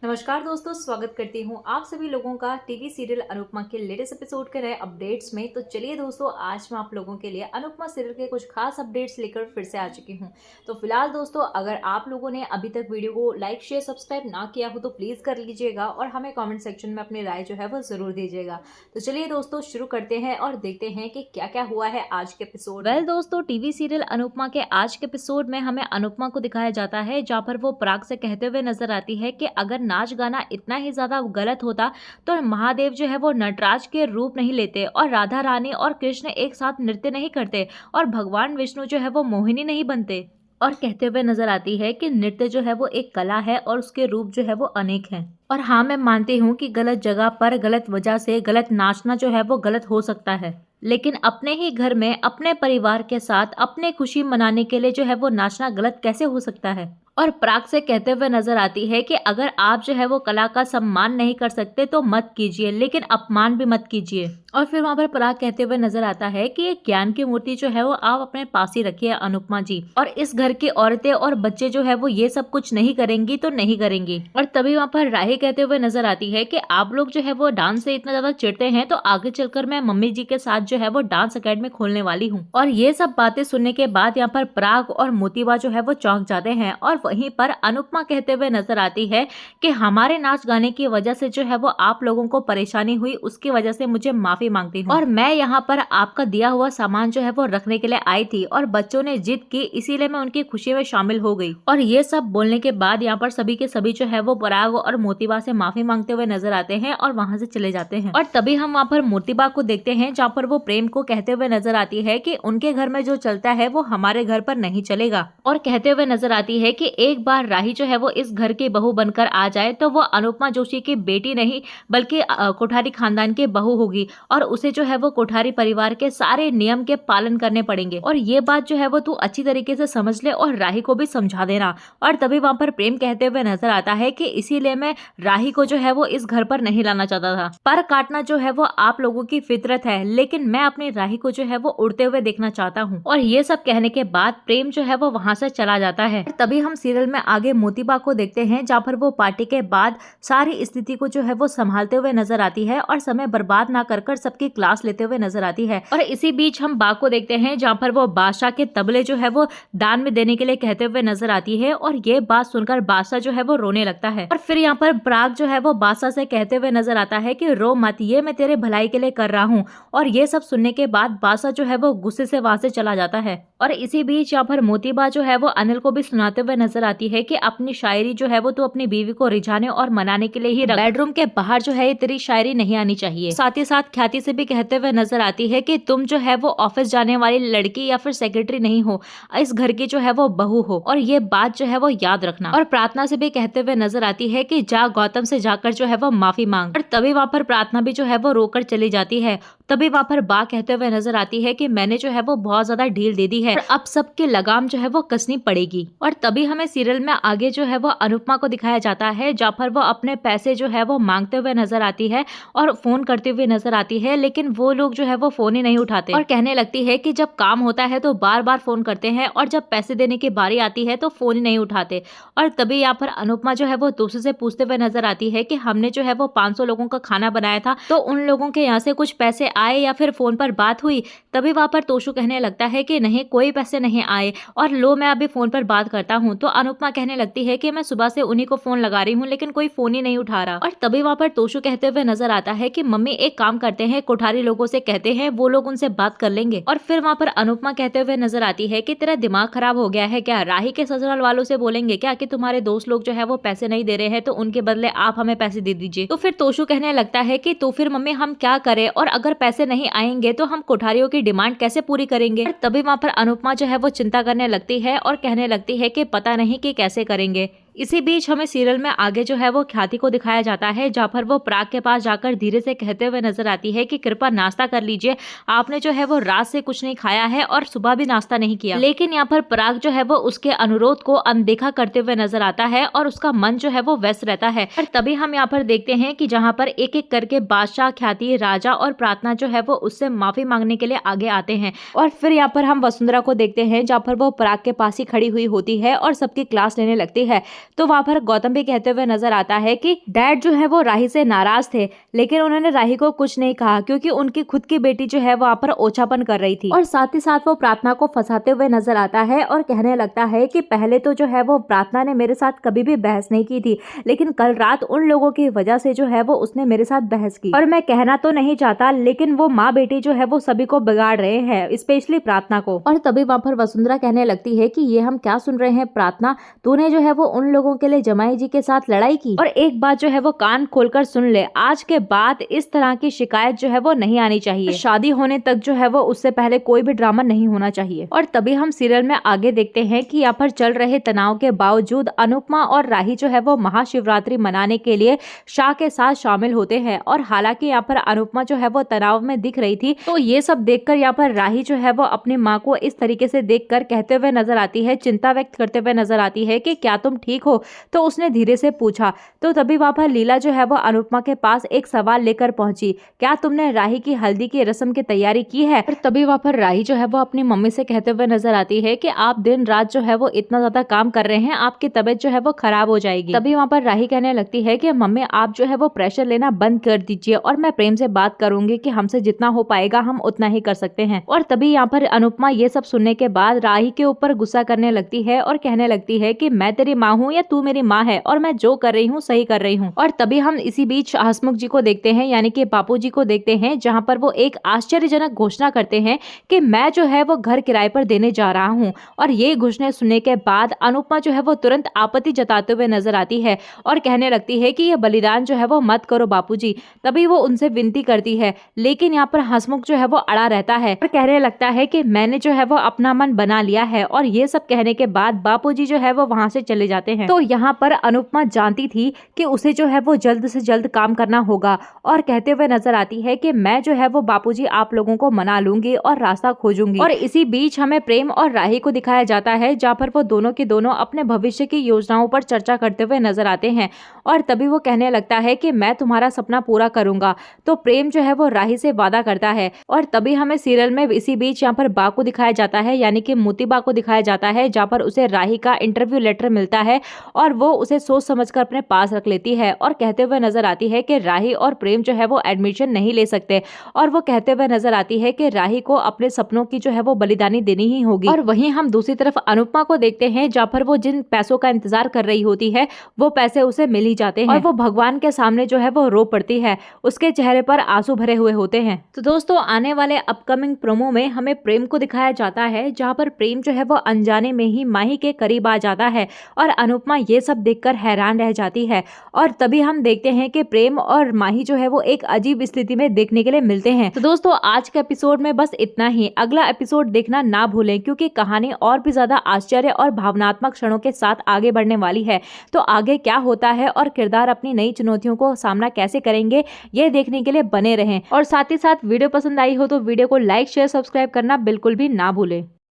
नमस्कार दोस्तों, स्वागत करती हूँ आप सभी लोगों का टीवी सीरियल अनुपमा के लेटेस्ट एपिसोड के नए अपडेट्स में। तो चलिए दोस्तों, आज मैं आप लोगों के लिए अनुपमा सीरियल के कुछ खास अपडेट्स लेकर फिर से आ चुकी हूँ। तो फिलहाल दोस्तों, अगर आप लोगों ने अभी तक वीडियो को लाइक शेयर सब्सक्राइब ना किया हो तो प्लीज़ कर लीजिएगा और हमें कॉमेंट सेक्शन में अपनी राय जो है वो ज़रूर दीजिएगा। तो चलिए दोस्तों, शुरू करते हैं और देखते हैं कि क्या क्या हुआ है आज के एपिसोड। वेल दोस्तों, टीवी सीरियल अनुपमा के आज के एपिसोड में हमें अनुपमा को दिखाया जाता है जहाँ पर वो पराग से कहते हुए नजर आती है कि अगर नाच गाना इतना ही ज्यादा गलत होता तो महादेव जो है वो नटराज के रूप नहीं लेते और राधा रानी और कृष्ण एक साथ नृत्य नहीं करते और भगवान विष्णु जो है वो मोहिनी नहीं बनते। और कहते हुए नजर आती है कि नृत्य जो है वो एक कला है और उसके रूप जो है वो अनेक हैं। और हाँ, मैं मानती हूँ कि गलत जगह पर गलत वजह से गलत नाचना जो है वो गलत हो सकता है, लेकिन अपने ही घर में अपने परिवार के साथ अपने खुशी मनाने के लिए जो है वो नाचना गलत कैसे हो सकता है। और पराग से कहते हुए नजर आती है कि अगर आप जो है वो कला का सम्मान नहीं कर सकते तो मत कीजिए, लेकिन अपमान भी मत कीजिए। और फिर वहां पर पराग कहते हुए नजर आता है कि एक ज्ञान की मूर्ति जो है वो आप अपने पास ही रखिए अनुपमा जी, और इस घर की औरतें और बच्चे जो है वो ये सब कुछ नहीं करेंगी तो नहीं करेंगी। और तभी वहां पर राही कहते हुए नजर आती है कि आप लोग जो है वो डांस से इतना ज्यादा चिढ़ते हैं तो आगे चलकर मैं मम्मी जी के साथ जो है वो डांस अकेडमी खोलने वाली हूँ। और ये सब बातें सुनने के बाद यहाँ पर पराग और मोतीबा जो है वो चौंक जाते हैं। और वहीं पर अनुपमा कहते हुए नजर आती है कि हमारे नाच गाने की वजह से जो है वो आप लोगों को परेशानी हुई, उसकी वजह से मुझे माफी मांगती हूँ। और मैं यहाँ पर आपका दिया हुआ सामान जो है वो रखने के लिए आई थी और बच्चों ने जिद की, इसीलिए मैं उनकी खुशी में शामिल हो गई। और ये सब बोलने के बाद यहाँ पर सभी के सभी जो है वो पराग और मोतीबा से माफी मांगते हुए नजर आते हैं और वहां से चले जाते हैं। और तभी हम वहाँ पर मोतीबा को देखते हैं जहाँ पर वो प्रेम को कहते हुए नजर आती है कि उनके घर में जो चलता है वो हमारे घर पर नहीं चलेगा। और कहते हुए नजर आती है कि एक बार राही जो है वो इस घर की बहू बनकर आ जाए तो वो अनुपमा जोशी की बेटी नहीं बल्कि कोठारी खानदान की बहू होगी और उसे जो है वो कोठारी परिवार के सारे नियम के पालन करने पड़ेंगे। और ये बात जो है वो तू अच्छी तरीके से समझ ले और राही को भी समझा देना। और तभी वहां पर प्रेम कहते हुए नजर आता है कि इसीलिए मैं राही को जो है वो इस घर पर नहीं लाना चाहता था। पर काटना जो है वो आप लोगों की फितरत है, लेकिन मैं अपनी राही को जो है वो उड़ते हुए देखना चाहता हूँ। और ये सब कहने के बाद प्रेम जो है वो वहां से चला जाता है। तभी हम सीरियल में आगे मोतीबा को देखते हैं जहाँ पर वो पार्टी के बाद सारी स्थिति को जो है वो संभालते हुए नजर आती है और समय बर्बाद ना कर सबकी क्लास लेते हुए नजर आती है। और इसी बीच हम बा को देखते हैं जहाँ पर वो बादशाह के तबले जो है वो दान में देने के लिए कहते हुए नजर आती है। और ये बात सुनकर बादशाह जो है वो रोने लगता है। और फिर यहाँ पर पराग जो है वो बादशाह से कहते हुए नजर आता है कि रो मत, ये मैं तेरे भलाई के लिए कर रहा हूँ। और ये सब सुनने के बाद बादशाह जो है वो गुस्से से वहां से चला जाता है। और इसी बीच यहाँ पर मोतीबा जो है वो अनिल को भी सुनाते हुए नजर आती है कि अपनी शायरी जो है वो तू अपनी बीवी को रिझाने और मनाने के लिए ही रख, बेडरूम के बाहर जो है तेरी शायरी नहीं आनी चाहिए। साथ ही साथ ख्याति से भी कहते हुए नजर आती है कि तुम जो है वो ऑफिस जाने वाली लड़की या फिर सेक्रेटरी नहीं हो, इस घर की जो है वो बहू हो, और ये बात जो है वो याद रखना। और प्रार्थना से भी कहते हुए नजर आती है कि जा गौतम से जाकर जो है वो माफी मांग। और तभी वहां पर प्रार्थना भी जो है वो रोकर चली जाती है। तभी वहां पर बा कहते हुए नजर आती है कि मैंने जो है वो बहुत ज्यादा ढील दे दी है, अब सबकी लगाम जो है वो कसनी पड़ेगी। और तभी हमें सीरियल में आगे जो है वो अनुपमा को दिखाया जाता है जहाँ पर वो अपने पैसे जो है वो मांगते हुए नजर आती है और फोन करते हुए नजर आती है, लेकिन वो लोग जो है वो फोन ही नहीं उठाते। और कहने लगती है कि जब काम होता है तो बार बार फोन करते हैं और जब पैसे देने की बारी आती है तो फोन ही नहीं उठाते। और तभी यहाँ पर अनुपमा जो है वो दूसरे से पूछते हुए नजर आती है कि हमने जो है वो 500 लोगों का खाना बनाया था, तो उन लोगों के यहाँ से कुछ पैसे आए या फिर फोन पर बात हुई। तभी वहां पर तोशु कहने लगता है कि नहीं, कोई पैसे नहीं आए, और लो मैं अभी फोन पर बात करता हूँ। तो अनुपमा कहने लगती है कि मैं सुबह से उन्हीं को फोन लगा रही हूँ लेकिन कोई फोन ही नहीं उठा रहा। और तभी वहां पर तोशु कहते हुए नजर आता है कि मम्मी एक काम करते हैं, कोठारी लोगों से कहते हैं, वो लोग उनसे बात कर लेंगे। और फिर वहां पर अनुपमा कहते हुए नजर आती है कि तेरा दिमाग खराब हो गया है क्या, राही के ससुराल वालों से बोलेंगे क्या कि तुम्हारे दोस्त लोग जो है वो पैसे नहीं दे रहे हैं तो उनके बदले आप हमें पैसे दे दीजिए। तो फिर तोशु कहने लगता है कि तो फिर मम्मी हम क्या करें, और अगर पैसे नहीं आएंगे तो हम कोठारियों की डिमांड कैसे पूरी करेंगे। और तभी वहां पर अनुपमा जो है वो चिंता करने लगती है और कहने लगती है कि पता नहीं कि कैसे करेंगे। इसी बीच हमें सीरियल में आगे जो है वो ख्याति को दिखाया जाता है जहाँ पर वो पराग के पास जाकर धीरे से कहते हुए नजर आती है कि कृपा नाश्ता कर लीजिए, आपने जो है वो रात से कुछ नहीं खाया है और सुबह भी नाश्ता नहीं किया। लेकिन यहाँ पर पराग जो है वो उसके अनुरोध को अनदेखा करते हुए नजर आता है और उसका मन जो है वो व्यस्त रहता है। और तभी हम यहाँ पर देखते हैं कि जहाँ पर एक एक करके बादशाह, ख्याति, राजा और प्रार्थना जो है वो उससे माफी मांगने के लिए आगे आते हैं। और फिर यहाँ पर हम वसुंधरा को देखते हैं जहाँ पर वो पराग के पास ही खड़ी हुई होती है और सबकी क्लास लेने लगती है। तो वहाँ पर गौतम भी कहते हुए नजर आता है कि डैड जो है वो राही से नाराज थे, लेकिन उन्होंने राही को कुछ नहीं कहा क्योंकि उनकी खुद की बेटी जो है वहाँ पर ओछापन कर रही थी। और साथ ही साथ वो प्रार्थना को फंसाते हुए नजर आता है और कहने लगता है कि पहले तो जो है वो प्रार्थना ने मेरे साथ कभी भी बहस नहीं की थी, लेकिन कल रात उन लोगों की वजह से जो है वो उसने मेरे साथ बहस की। और मैं कहना तो नहीं चाहता, लेकिन वो माँ बेटी जो है वो सभी को बिगाड़ रहे हैं, स्पेशली प्रार्थना को। और तभी वहाँ पर वसुंधरा कहने लगती है कि ये हम क्या सुन रहे हैं प्रार्थना, तूने जो है वो उन लोगों के लिए जमाई जी के साथ लड़ाई की। और एक बात जो है वो कान खोलकर सुन ले, आज के बाद इस तरह की शिकायत जो है वो नहीं आनी चाहिए। शादी होने तक जो है वो उससे पहले कोई भी ड्रामा नहीं होना चाहिए। और तभी हम सीरियल में आगे देखते हैं कि यहाँ पर चल रहे तनाव के बावजूद अनुपमा और राही जो है वो महाशिवरात्रि मनाने के लिए शाह के साथ शामिल होते हैं। और हालांकि यहाँ पर अनुपमा जो है वो तनाव में दिख रही थी, तो ये सब देखकर यहाँ पर राही जो है वो अपनी माँ को इस तरीके से देखकर कहते हुए नजर आती है, चिंता व्यक्त करते हुए नजर आती है कि क्या तुम ठीक हो। तो उसने धीरे से पूछा। तो तभी वहाँ पर लीला जो है वो अनुपमा के पास एक सवाल लेकर पहुंची, क्या तुमने राही की हल्दी की रस्म की तैयारी की है। और तभी वहाँ पर राही जो है वो अपनी मम्मी से कहते हुए नजर आती है कि आप दिन रात जो है वो इतना ज्यादा काम कर रहे हैं, आपकी तबीयत जो है वो खराब हो जाएगी। तभी वहाँ पर राही कहने लगती है कि मम्मी आप जो है वो प्रेशर लेना बंद कर दीजिए और मैं प्रेम से बात करूंगी कि हमसे जितना हो पाएगा हम उतना ही कर सकते हैं। और तभी यहाँ पर अनुपमा ये सब सुनने के बाद राही के ऊपर गुस्सा करने लगती है और कहने लगती है कि मैं तेरी माँ हूँ या तू मेरी माँ है, और मैं जो कर रही हूँ सही कर रही हूँ। और तभी हम इसी बीच हसमुख जी को देखते हैं, यानी कि बापू जी को देखते हैं, जहाँ पर वो एक आश्चर्यजनक घोषणा करते हैं कि मैं जो है वो घर किराए पर देने जा रहा हूँ। और ये घोषणा सुनने के बाद अनुपमा जो है वो तुरंत आपत्ति जताते हुए नजर आती है और कहने लगती है कि ये बलिदान जो है वो मत करो बापूजी। तभी वो उनसे विनती करती है, लेकिन यहाँ पर हसमुख जो है वो अड़ा रहता है और कहने लगता है कि मैंने जो है वो अपना मन बना लिया है। और ये सब कहने के बाद बापूजी जो है वो वहां से चले जाते हैं। तो यहाँ पर अनुपमा जानती थी कि उसे जो है वो जल्द से जल्द काम करना होगा और कहते हुए नजर आती है कि मैं जो है वो बापूजी आप लोगों को मना लूंगी और रास्ता खोजूंगी। और इसी बीच हमें प्रेम और राही को दिखाया जाता है, जहाँ पर वो दोनों के दोनों अपने भविष्य की योजनाओं पर चर्चा करते हुए नजर आते हैं। और तभी वो कहने लगता है कि मैं तुम्हारा सपना पूरा करूंगा। तो प्रेम जो है वो राही से वादा करता है। और तभी हमें सीरियल में इसी बीच यहाँ पर बा को दिखाया जाता है, यानी कि मोती बा को दिखाया जाता है, जहाँ पर उसे राही का इंटरव्यू लेटर मिलता है और वो उसे सोच समझकर अपने पास रख लेती है और कहते हुए नजर आती है कि राही और प्रेम जो है वो एडमिशन नहीं ले सकते। और वो कहते हुए नजर आती है कि राही को अपने सपनों की जो है वो बलिदानी देनी ही होगी। और वहीं हम दूसरी तरफ अनुपमा को देखते हैं, जहाँ पर वो जिन पैसों का इंतजार कर रही होती है वो पैसे उसे मिल ही जाते हैं और वो भगवान के सामने जो है वो रो पड़ती है, उसके चेहरे पर आंसू भरे हुए होते हैं। तो दोस्तों आने वाले अपकमिंग प्रोमो में हमें प्रेम को दिखाया जाता है, जहाँ पर प्रेम जो है वो अनजाने में ही माही के करीब आ जाता है और अनुपमा ये सब देखकर हैरान रह जाती है। और तभी हम देखते हैं कि प्रेम और माही जो है वो एक अजीब स्थिति में देखने के लिए मिलते हैं। तो दोस्तों आज के एपिसोड में बस इतना ही। अगला एपिसोड देखना ना भूलें, क्योंकि कहानी और भी ज्यादा आश्चर्य और भावनात्मक क्षणों के साथ आगे बढ़ने वाली है। तो आगे क्या होता है और किरदार अपनी नई चुनौतियों को सामना कैसे करेंगे, ये देखने के लिए बने रहें। और साथ ही साथ वीडियो पसंद आई हो तो वीडियो को लाइक शेयर सब्सक्राइब करना बिल्कुल भी ना भूलें।